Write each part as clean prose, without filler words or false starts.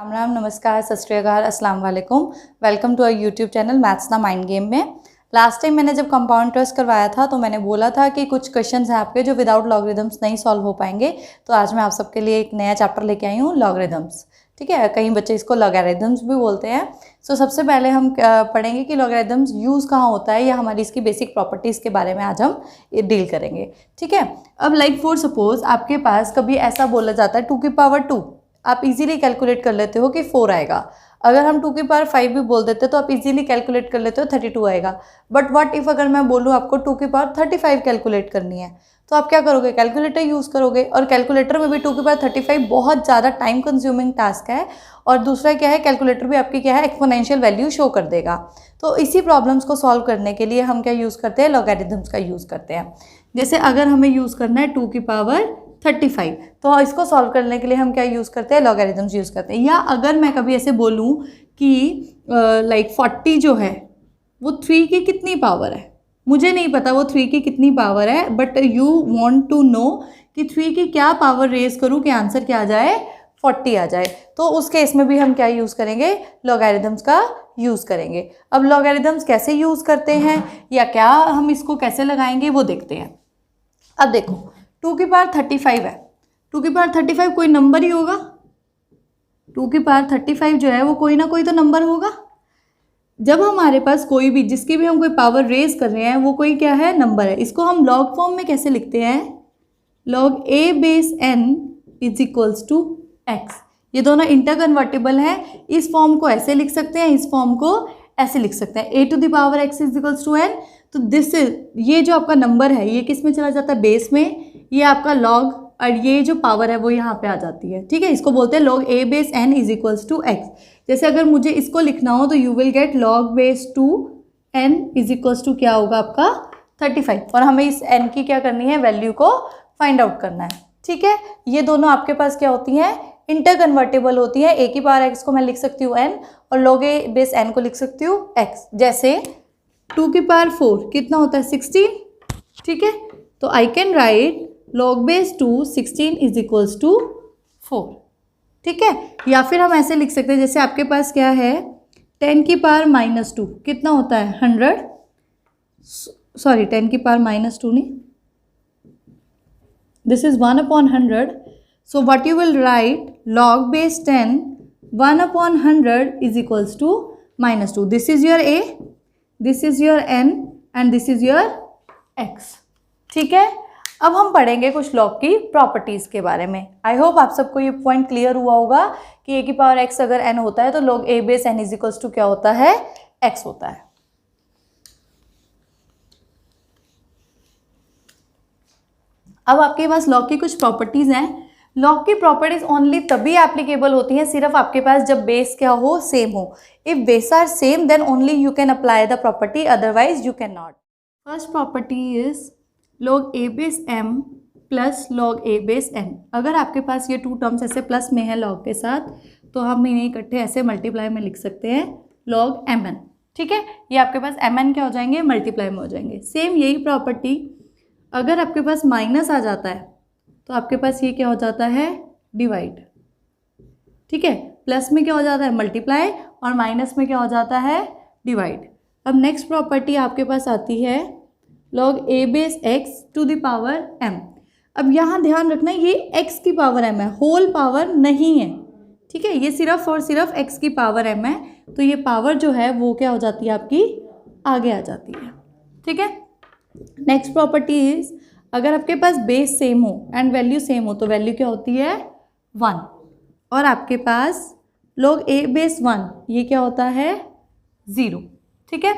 राम राम, नमस्कार, सत श्री अकाल, अस्सलाम वालेकुम। Welcome to our YouTube channel maths the mind game में। लास्ट टाइम मैंने जब कंपाउंड इंटरेस्ट करवाया था तो मैंने बोला था कि कुछ क्वेश्चंस हैं आपके जो विदाउट लॉगरिदम्स नहीं सॉल्व हो पाएंगे। तो आज मैं आप सबके लिए एक नया चैप्टर लेके आई हूँ, लॉगरिदम्स। ठीक है, कई बच्चे इसको लॉगरिदम्स भी बोलते हैं। सो सबसे पहले हम पढ़ेंगे कि लॉगरिदम्स यूज़ कहाँ होता है या हमारी इसकी बेसिक प्रॉपर्टीज़ के बारे में आज हम डील करेंगे। ठीक है, अब लाइक फॉर सपोज आपके पास कभी ऐसा बोला जाता है 2 की पावर 2, आप इजीली कैलकुलेट कर लेते हो कि 4 आएगा। अगर हम 2 की पावर 5 भी बोल देते तो आप इजीली कैलकुलेट कर लेते हो 32 आएगा। बट व्हाट इफ़ अगर मैं बोलूँ आपको 2 की पावर 35 कैलकुलेट करनी है, तो आप क्या करोगे? कैलकुलेटर यूज़ करोगे। और कैलकुलेटर में भी 2 की पावर 35 बहुत ज़्यादा टाइम कंज्यूमिंग टास्क है। और दूसरा क्या है, कैलकुलेटर भी आपकी क्या है, एक्सपोनेंशियल वैल्यू शो कर देगा। तो इसी प्रॉब्लम्स को सॉल्व करने के लिए हम क्या यूज़ करते हैं? लॉगरिदम्स का यूज़ करते हैं। जैसे अगर हमें यूज़ करना है 2 की पावर 35, तो इसको सॉल्व करने के लिए हम क्या यूज़ करते हैं? लॉगरिदम्स यूज़ करते हैं। या अगर मैं कभी ऐसे बोलूँ कि लाइक 40 जो है वो 3 की कितनी पावर है, मुझे नहीं पता वो 3 की कितनी पावर है, but you want to know कि 3 की क्या पावर रेज करूँ कि आंसर क्या आ जाए? 40 आ जाए। तो उस केस में भी हम क्या यूज़ करेंगे? लॉगरिदम्स का यूज़ करेंगे। अब लॉगरिदम्स कैसे यूज़ करते हैं या क्या हम इसको कैसे लगाएंगे वो देखते हैं। अब देखो 2 की पावर 35 है। 2 की पावर 35 कोई नंबर ही होगा। 2 की पावर 35 जो है वो कोई ना कोई तो नंबर होगा। जब हमारे पास कोई भी, जिसकी भी हम कोई पावर रेज कर रहे हैं, वो कोई क्या है? नंबर है। इसको हम लॉग फॉर्म में कैसे लिखते हैं? Log a base n is equals to x. ये दोनों इंटर कन्वर्टेबल है। इस फॉर्म को ऐसे लिख सकते हैं, इस फॉर्म को ऐसे लिख सकते हैं, A to the power X is equals to N. तो दिस इज, ये जो आपका नंबर है ये किस में चला जाता है? बेस में। ये आपका लॉग, और ये जो पावर है वो यहाँ पे आ जाती है। ठीक है, इसको बोलते हैं log a base n is equals to x. जैसे अगर मुझे इसको लिखना हो तो you will get log base two n is equals to क्या होगा आपका? 35। और हमें इस एन की क्या करनी है? वैल्यू को फाइंड आउट करना है। ठीक है, ये दोनों आपके पास क्या होती हैं? इंटर कन्वर्टेबल होती है। ए की पावर एक्स को मैं लिख सकती हूँ एन, और लॉग ए बेस एन को लिख सकती हूँ एक्स। जैसे 2 की पावर 4 कितना होता है? 16। ठीक है, तो I can write log base 2 16 is equals to 4। ठीक है, या फिर हम ऐसे लिख सकते हैं, जैसे आपके पास क्या है 10 की पावर -2 कितना होता है? 100। सॉरी, 10 की पावर -2 नहीं, this is 1/100। So what you will write? log base 10 1/100 is equals to -2. This is your a, this is your n and this is your x. ठीक है, अब हम पढ़ेंगे कुछ लॉग की प्रॉपर्टीज़ के बारे में। आई होप आप सबको ये पॉइंट क्लियर हुआ होगा कि ए की पावर एक्स अगर एन होता है तो log a base n is equals to क्या होता है? एक्स होता है। अब आपके पास लॉग की कुछ प्रॉपर्टीज़ हैं। लॉग की प्रॉपर्टीज ओनली तभी एप्लीकेबल होती हैं सिर्फ आपके पास जब बेस क्या हो? सेम हो। If base are same then only you can apply the property, otherwise you can not. First property is log a base m plus log a base n। अगर आपके पास ये 2 टर्म्स ऐसे प्लस में है log के साथ, तो हम इन्हें इकट्ठे ऐसे मल्टीप्लाई में लिख सकते हैं log mn। ठीक है, ये आपके पास mn क्या हो जाएंगे? मल्टीप्लाई में हो जाएंगे। सेम यही प्रॉपर्टी अगर आपके पास माइनस आ जाता है तो आपके पास ये क्या हो जाता है? डिवाइड। ठीक है, प्लस में क्या हो जाता है? मल्टीप्लाई, और माइनस में क्या हो जाता है? डिवाइड। अब नेक्स्ट प्रॉपर्टी आपके पास आती है log a base x to the power m। अब यहाँ ध्यान रखना ये x की पावर m है, होल पावर नहीं है। ठीक है, ये सिर्फ और सिर्फ x की पावर m है, तो ये पावर जो है वो क्या हो जाती है? आपकी आगे आ जाती है। ठीक है, नेक्स्ट प्रॉपर्टी इज अगर आपके पास बेस सेम हो एंड वैल्यू सेम हो तो वैल्यू क्या होती है? 1। और आपके पास log a बेस 1 ये क्या होता है? 0। ठीक है,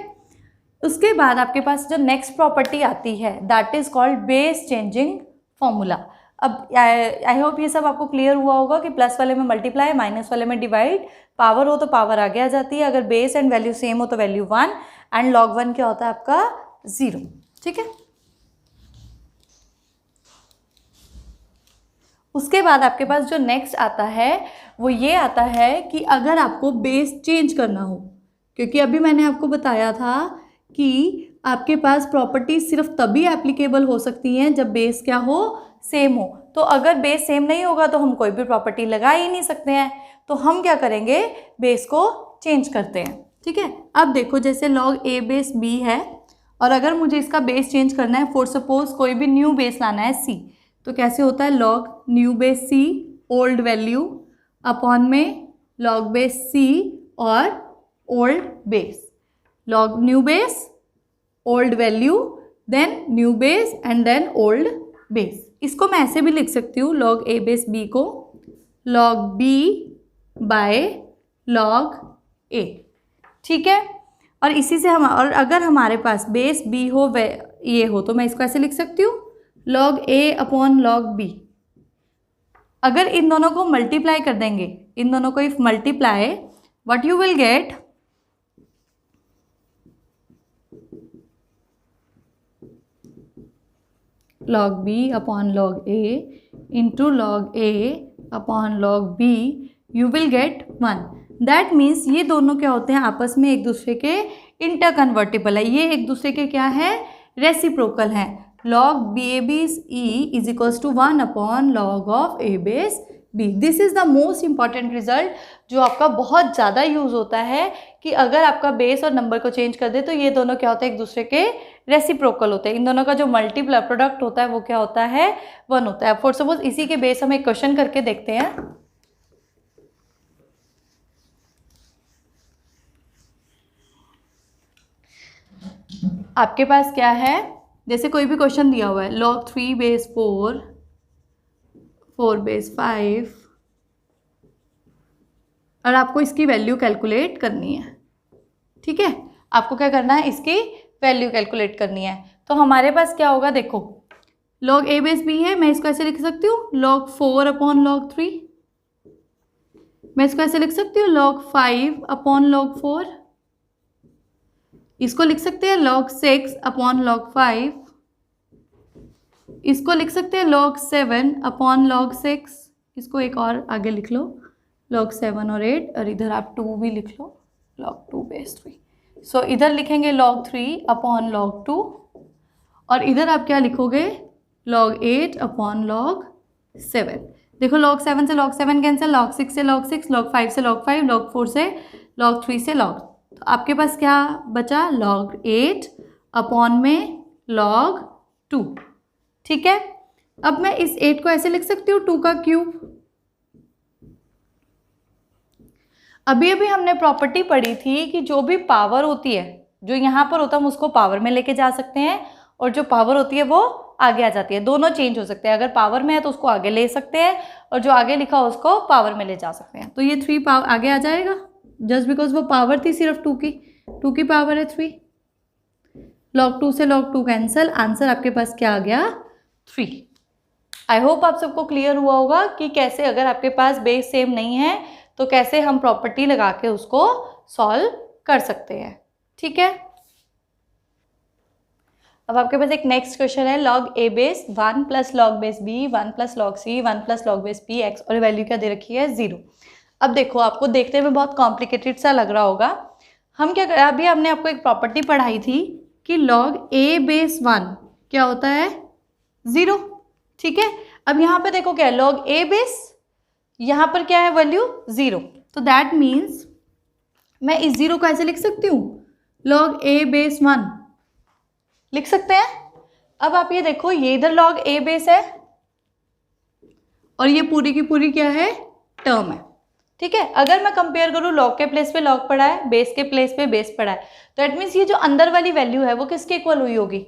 उसके बाद आपके पास जो नेक्स्ट प्रॉपर्टी आती है that is called base changing formula. अब आई होप ये सब आपको क्लियर हुआ होगा कि प्लस वाले में मल्टीप्लाई, माइनस वाले में डिवाइड, पावर हो तो पावर आगे आ जाती है, अगर बेस एंड वैल्यू सेम हो तो वैल्यू 1, एंड log 1 क्या होता है आपका? 0। ठीक है, उसके बाद आपके पास जो नेक्स्ट आता है वो ये आता है कि अगर आपको बेस चेंज करना हो, क्योंकि अभी मैंने आपको बताया था कि आपके पास प्रॉपर्टी सिर्फ तभी एप्लीकेबल हो सकती हैं जब बेस क्या हो? सेम हो। तो अगर बेस सेम नहीं होगा तो हम कोई भी प्रॉपर्टी लगा ही नहीं सकते हैं। तो हम क्या करेंगे, बेस को चेंज करते हैं। ठीक है, अब देखो जैसे log a बेस b है और अगर मुझे इसका बेस चेंज करना है, फॉर सपोज कोई भी न्यू बेस लाना है c, तो कैसे होता है, log new base c old value upon में log बेस c और old base, log new base old value then new base and then old base. इसको मैं ऐसे भी लिख सकती हूँ, log a बेस b को log b by log a। ठीक है, और इसी से हम, और अगर हमारे पास बेस b हो ये हो तो मैं इसको ऐसे लिख सकती हूँ log a upon log b। अगर इन दोनों को मल्टीप्लाई कर देंगे, इन दोनों को if multiply, what you will gate, log b upon log a into log a upon log b, you will gate 1। That means ये दोनों क्या होते हैं, आपस में एक दूसरे के इंटरकन्वर्टिबल है, ये एक दूसरे के क्या है, रेसिप्रोकल हैं। log b a base e is equals to 1 upon log of a base b। This is the most important result जो आपका बहुत ज़्यादा यूज़ होता है कि अगर आपका बेस और नंबर को चेंज कर दे तो ये दोनों क्या होते हैं, एक दूसरे के रेसिप्रोकल होते हैं। इन दोनों का जो मल्टीप्लाई प्रोडक्ट होता है वो क्या होता है, 1 होता है। फॉर सपोज इसी के बेस हम एक क्वेश्चन करके देखते हैं। आपके पास क्या है, जैसे कोई भी क्वेश्चन दिया हुआ है, log 3 बेस 4, 4 बेस 5, और आपको इसकी वैल्यू कैलकुलेट करनी है। ठीक है, आपको क्या करना है, इसकी वैल्यू कैलकुलेट करनी है। तो हमारे पास क्या होगा, देखो log a बेस b है, मैं इसको ऐसे लिख सकती हूँ log 4 अपॉन log 3, मैं इसको ऐसे लिख सकती हूँ log 5 अपॉन log 4, इसको लिख सकते हैं log 6 अपॉन log 5, इसको लिख सकते हैं log 7 अपॉन log 6, इसको एक और आगे लिख लो log 7 और 8, और इधर आप 2 भी लिख लो log 2 बेस 3। सो इधर लिखेंगे log 3 अपॉन log 2, और इधर आप क्या लिखोगे log 8 अपॉन log 7। देखो log 7 से log 7 कैंसिल, log 6 से log 6, log 5 से log 5, log 4 से log 3 से log, तो आपके पास क्या बचा, log 8 अपॉन में log 2। ठीक है, अब मैं इस 8 को ऐसे लिख सकती हूँ 2 का क्यूब। अभी अभी हमने प्रॉपर्टी पढ़ी थी कि जो भी पावर होती है, जो यहाँ पर होता है हम उसको पावर में लेके जा सकते हैं, और जो पावर होती है वो आगे आ जाती है। दोनों चेंज हो सकते हैं, अगर पावर में है तो उसको आगे ले सकते हैं, और जो आगे लिखा हो उसको पावर में ले जा सकते हैं। तो ये 3 पावर आगे आ जाएगा, जस्ट बिकॉज वो पावर थी सिर्फ 2 की पावर है 3। log 2 से log 2 कैंसिल, आंसर आपके पास क्या आ गया, 3। आई होप आप सबको क्लियर हुआ होगा कि कैसे अगर आपके पास बेस सेम नहीं है तो कैसे हम प्रॉपर्टी लगा के उसको सॉल्व कर सकते हैं। ठीक है, अब आपके पास एक नेक्स्ट क्वेश्चन है, log a base 1 plus log base b 1 plus log c 1 plus log base p x, और वैल्यू क्या दे रखी है, 0। अब देखो आपको देखने में बहुत कॉम्प्लिकेटेड सा लग रहा होगा। हम क्या करें, अभी हमने आपको एक प्रॉपर्टी पढ़ाई थी कि log a बेस 1 क्या होता है, 0। ठीक है, अब यहाँ पे देखो क्या है, log a बेस, यहाँ पर क्या है वैल्यू 0, तो दैट मीन्स मैं इस 0 को ऐसे लिख सकती हूँ log a बेस 1 लिख सकते हैं। अब आप ये देखो, ये इधर log a बेस है और ये पूरी की पूरी क्या है, टर्म है। ठीक है, अगर मैं कंपेयर करूँ, log के प्लेस पे log पड़ा है, बेस के प्लेस पे बेस पड़ा है, तो दैट मीन्स ये जो अंदर वाली वैल्यू है वो किसके इक्वल हुई होगी,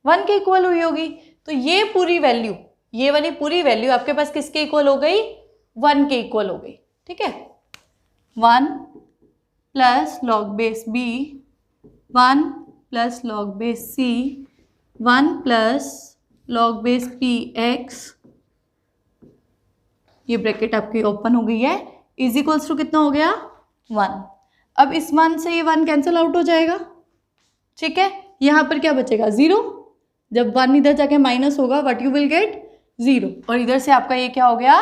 1 के इक्वल हुई होगी। तो ये पूरी वैल्यू, ये वाली पूरी वैल्यू आपके पास किसके इक्वल हो गई, 1 के इक्वल हो गई। ठीक है, 1 plus log base b 1 plus log base c 1 plus log base p x, ये ब्रैकेट आपकी ओपन हो गई है, इज इक्वल्स टू कितना हो गया, 1। अब इस 1 से ये 1 कैंसिल आउट हो जाएगा। ठीक है, यहाँ पर क्या बचेगा, 0। जब 1 इधर जाके माइनस होगा, व्हाट यू विल गेट, 0, और इधर से आपका ये क्या हो गया,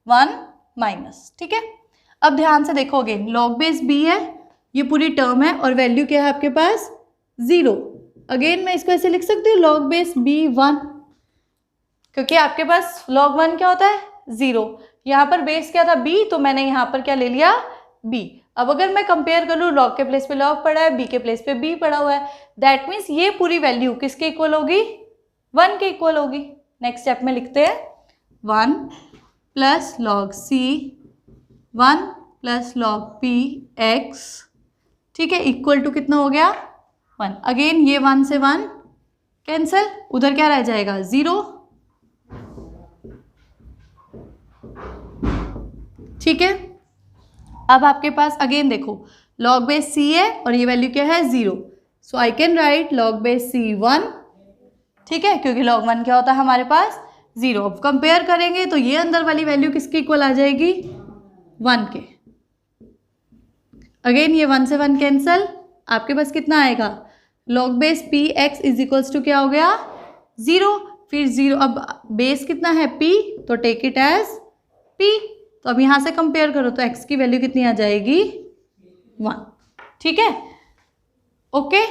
1 माइनस। ठीक है, अब ध्यान से देखो अगेन, log बेस b है, ये पूरी टर्म है, और वैल्यू क्या है आपके पास, 0। अगेन मैं इसको ऐसे लिख सकती हूँ log बेस b 1, क्योंकि आपके पास log 1 क्या होता है 0, यहाँ पर बेस क्या था b, तो मैंने यहाँ पर क्या ले लिया b। अब अगर मैं कंपेयर कर लूँ, log के प्लेस पे log पड़ा है, b के प्लेस पे b पड़ा हुआ है, दैट मीन्स ये पूरी वैल्यू किसके इक्वल होगी 1 के इक्वल होगी। नेक्स्ट स्टेप में लिखते हैं 1 plus log c 1 plus log p x, ठीक है, इक्वल टू कितना हो गया 1। अगेन ये 1 से 1 कैंसिल, उधर क्या रह जाएगा 0, ठीक है। अब आपके पास अगेन देखो log बेस c है और ये वैल्यू क्या है 0, so I can write log base c 1, ठीक है, क्योंकि log 1 क्या होता है हमारे पास 0। अब कंपेयर करेंगे तो ये अंदर वाली वैल्यू किसके इक्वल आ जाएगी 1 के। अगेन ये 1 से 1 कैंसिल, आपके पास कितना आएगा log base p x is equals to क्या हो गया 0, फिर 0, अब बेस कितना है p, तो टेक इट एज p, तो अब यहाँ से कंपेयर करो तो x की वैल्यू कितनी आ जाएगी 1, ठीक है। ओके,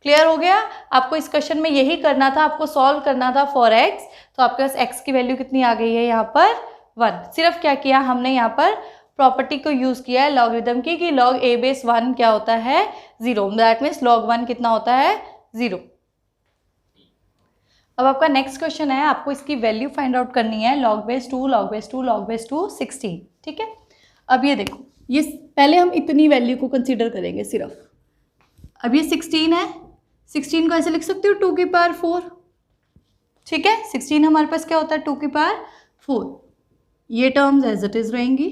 क्लियर हो गया। आपको इस क्वेश्चन में यही करना था, आपको सॉल्व करना था फॉर x, तो आपके पास x की वैल्यू कितनी आ गई है यहाँ पर 1। सिर्फ क्या किया हमने यहाँ पर प्रॉपर्टी को यूज़ किया है लॉगरिदम की कि log a बेस 1 क्या होता है 0, दैट मीन्स log 1 कितना होता है 0। अब आपका नेक्स्ट क्वेश्चन है, आपको इसकी वैल्यू फाइंड आउट करनी है log base 2 log base 2 log base 2 16, ठीक है। अब ये देखो, ये पहले हम इतनी वैल्यू को कंसीडर करेंगे सिर्फ। अब ये 16 है, 16 को ऐसे लिख सकते हो 2 की पावर 4, ठीक है। 16 हमारे पास क्या होता है 2 की पावर 4, ये टर्म्स एज इट इज रहेंगी।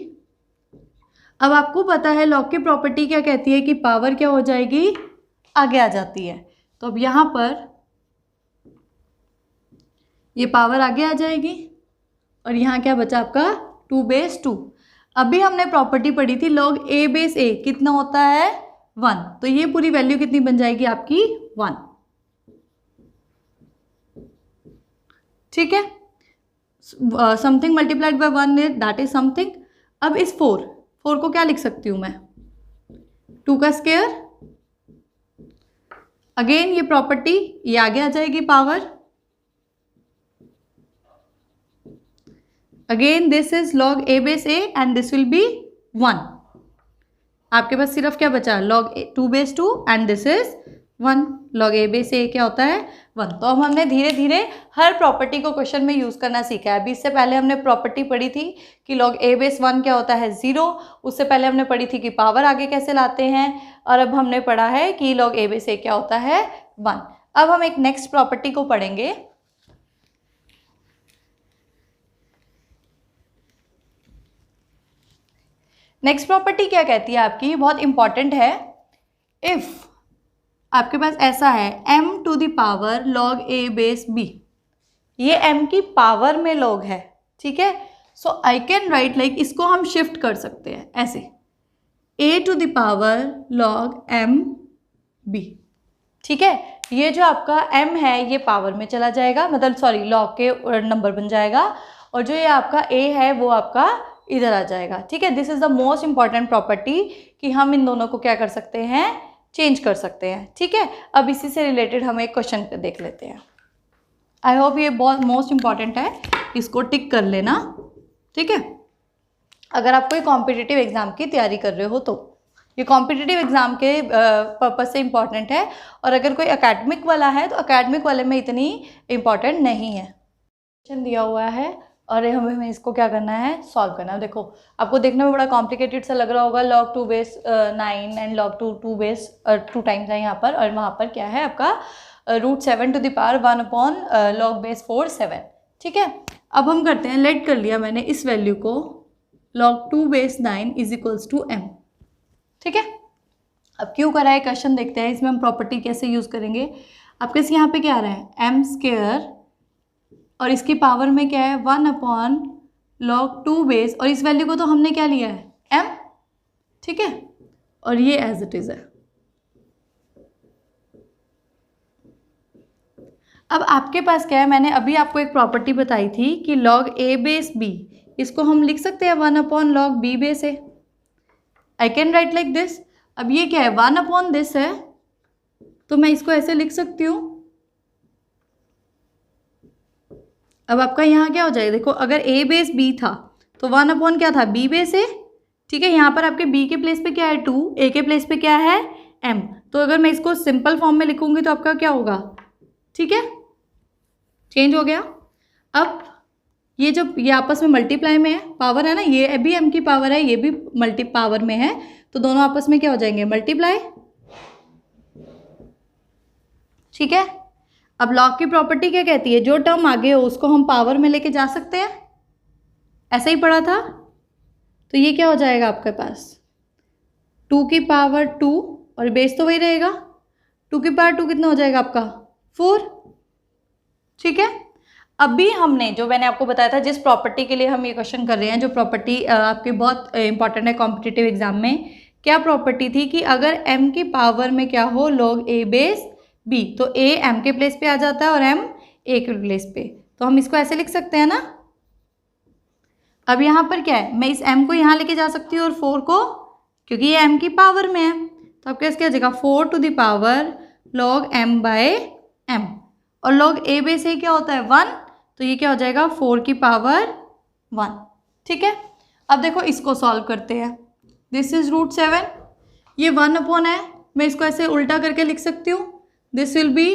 अब आपको पता है लॉग की प्रॉपर्टी क्या कहती है कि पावर क्या हो जाएगी आगे आ जाती है, तो अब यहाँ पर ये पावर आगे आ जाएगी और यहाँ क्या बचा आपका 2 बेस 2। अभी हमने प्रॉपर्टी पढ़ी थी log a बेस a कितना होता है 1, तो ये पूरी वैल्यू कितनी बन जाएगी आपकी 1, ठीक है। Something multiplied by 1 that is something. अब इस 4 को क्या लिख सकती हूँ मैं 2 का स्क्वायर, अगेन ये प्रॉपर्टी ये आगे आ जाएगी power, again this is log a base a and this will be 1। आपके पास सिर्फ क्या बचा log 2 base 2 and this is 1, log a base a क्या होता है 1। तो अब हमने धीरे धीरे हर प्रॉपर्टी को क्वेश्चन में यूज़ करना सीखा है। अभी इससे पहले हमने प्रॉपर्टी पढ़ी थी कि log a बेस 1 क्या होता है 0, उससे पहले हमने पढ़ी थी कि पावर आगे कैसे लाते हैं, और अब हमने पढ़ा है कि log a बेस a क्या होता है 1। अब हम एक नेक्स्ट प्रॉपर्टी को पढ़ेंगे। नेक्स्ट प्रॉपर्टी क्या कहती है आपकी, बहुत इंपॉर्टेंट है। इफ़ आपके पास ऐसा है m to the power log a base b, ये m की पावर में log है, ठीक है। So I can write like, इसको हम शिफ्ट कर सकते हैं ऐसे a to the power log m b, ठीक है। ये जो आपका m है ये पावर में चला जाएगा, मतलब सॉरी log के नंबर बन जाएगा, और जो ये आपका a है वो आपका इधर आ जाएगा, ठीक है। This is the most important property कि हम इन दोनों को क्या कर सकते हैं चेंज कर सकते हैं, ठीक है। अब इसी से रिलेटेड हम एक क्वेश्चन देख लेते हैं। आई होप ये बहुत मोस्ट इंपॉर्टेंट है, इसको टिक कर लेना, ठीक है। अगर आप कोई कॉम्पिटिटिव एग्जाम की तैयारी कर रहे हो तो ये कॉम्पिटिटिव एग्जाम के पर्पज से इम्पॉर्टेंट है, और अगर कोई एकेडमिक वाला है तो एकेडमिक वाले में इतनी इम्पॉर्टेंट नहीं है। क्वेश्चन दिया हुआ है और हमें इसको क्या करना है सॉल्व करना है। देखो आपको देखने में बड़ा कॉम्प्लिकेटेड सा लग रहा होगा, log 2 base 9 and log 2 base 2 times है यहाँ पर, और वहाँ पर क्या है आपका √7 to the power 1 upon log base 4 7, ठीक है। अब हम करते हैं, लेट कर लिया मैंने इस वैल्यू को log 2 base 9 is equals to m, ठीक है। अब क्यों करा है क्वेश्चन देखते हैं, इसमें हम प्रॉपर्टी कैसे यूज़ करेंगे। आपके यहाँ पे क्या आ रहा है m स्क्वायर, और इसकी पावर में क्या है 1 अपॉन log 2 बेस, और इस वैल्यू को तो हमने क्या लिया है m, ठीक है, और ये एज इट इज़ है। अब आपके पास क्या है, मैंने अभी आपको एक प्रॉपर्टी बताई थी कि log a बेस b, इसको हम लिख सकते हैं 1 upon log b base a। I can write like this. अब ये क्या है 1 अपॉन दिस है, तो मैं इसको ऐसे लिख सकती हूँ अब आपका यहाँ क्या हो जाएगा, देखो अगर a बेस b था तो 1/, क्या था, b बेस a, ठीक है। यहाँ पर आपके b के प्लेस पे क्या है 2, a के प्लेस पे क्या है m। तो अगर मैं इसको सिंपल फॉर्म में लिखूंगी तो आपका क्या होगा, ठीक है, चेंज हो गया। अब ये जो ये आपस में मल्टीप्लाई में है, पावर है ना, ये भी m की पावर है, ये भी मल्टी पावर में है, तो दोनों आपस में क्या हो जाएंगे, मल्टीप्लाई, ठीक है। अब लॉग की प्रॉपर्टी क्या कहती है, जो टर्म आगे हो उसको हम पावर में लेके जा सकते हैं, ऐसा ही पढ़ा था। तो ये क्या हो जाएगा आपके पास 2 की पावर 2, और बेस तो वही रहेगा, 2 की पावर 2 कितना हो जाएगा आपका 4, ठीक है। अभी हमने जो मैंने आपको बताया था, जिस प्रॉपर्टी के लिए हम ये क्वेश्चन कर रहे हैं, जो प्रॉपर्टी आपके बहुत इंपॉर्टेंट है कॉम्पिटिटिव एग्जाम में, क्या प्रॉपर्टी थी कि अगर m की पावर में क्या हो log a बेस b, तो a m के प्लेस पे आ जाता है और m a के प्लेस पे, तो हम इसको ऐसे लिख सकते हैं ना। अब यहाँ पर क्या है, मैं इस m को यहाँ लेके जा सकती हूँ और 4 को, क्योंकि ये m की पावर में है, तो आपके पास क्या हो जाएगा 4 to the power log m by m, और log a बेस a क्या होता है 1, तो ये क्या हो जाएगा 4 की पावर 1, ठीक है। अब देखो इसको सॉल्व करते हैं, दिस इज √7, ये 1/, है, मैं इसको ऐसे उल्टा करके लिख सकती हूँ, दिस विल बी,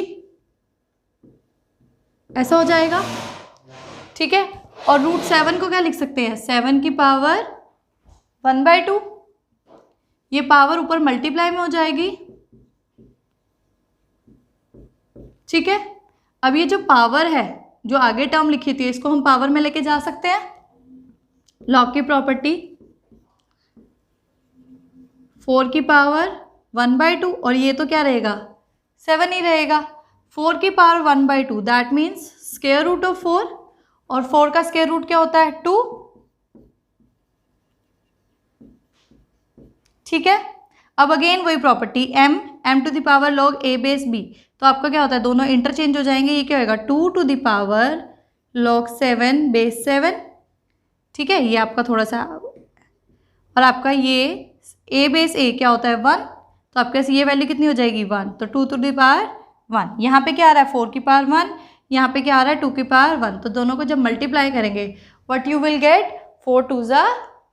ऐसा हो जाएगा, ठीक है। और √7 को क्या लिख सकते हैं, 7 की पावर 1/2, ये पावर ऊपर मल्टीप्लाई में हो जाएगी, ठीक है। अब ये जो पावर है, जो आगे टर्म लिखी थी, इसको हम पावर में लेके जा सकते हैं, लॉग की प्रॉपर्टी, 4 की पावर 1/2, और ये तो क्या रहेगा 7 ही रहेगा, 4 की power 1/2, that means square root of 4, और 4 का स्क्वायर रूट क्या होता है 2, ठीक है। अब अगेन वही property m to the power log a base b, तो आपका क्या होता है, दोनों इंटरचेंज हो जाएंगे, ये क्या होगा 2 to the power log 7 base 7, ठीक है, ये आपका थोड़ा सा, और आपका ये a बेस a क्या होता है 1, तो आपके पास ये वैल्यू कितनी हो जाएगी 1, तो 2 टू द पावर 1, यहाँ पे क्या आ रहा है 4 की पावर 1, यहाँ पे क्या आ रहा है 2 की पावर 1, तो दोनों को जब मल्टीप्लाई करेंगे व्हाट यू विल गेट 4 2 ज़ा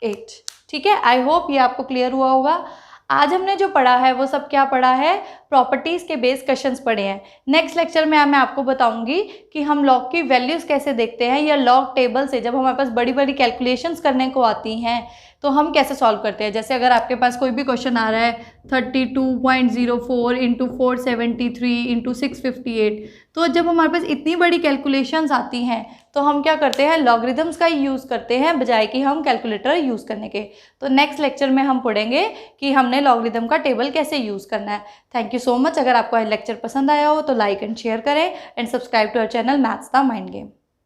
8, ठीक है। आई होप ये आपको क्लियर हुआ होगा। आज हमने जो पढ़ा है वो सब क्या पढ़ा है, प्रॉपर्टीज़ के बेस क्वेश्चंस पढ़े हैं। नेक्स्ट लेक्चर में मैं आपको बताऊंगी कि हम लॉग की वैल्यूज़ कैसे देखते हैं, या लॉग टेबल से जब हमारे पास बड़ी बड़ी कैलकुलेशंस करने को आती हैं तो हम कैसे सॉल्व करते हैं। जैसे अगर आपके पास कोई भी क्वेश्चन आ रहा है 32.04 इंटू 473 इंटू 658, तो जब हमारे पास इतनी बड़ी कैलकुलेशंस आती हैं तो हम क्या करते हैं, लॉगरिदम्स का ही यूज़ करते हैं बजाय कि हम कैलकुलेटर यूज़ करने के। तो नेक्स्ट लेक्चर में हम पढ़ेंगे कि हमने लॉगरिदम का टेबल कैसे यूज़ करना है। Thank you so much. अगर आपको लेक्चर पसंद आया हो तो लाइक एंड शेयर करें and subscribe to our channel maths the mind game.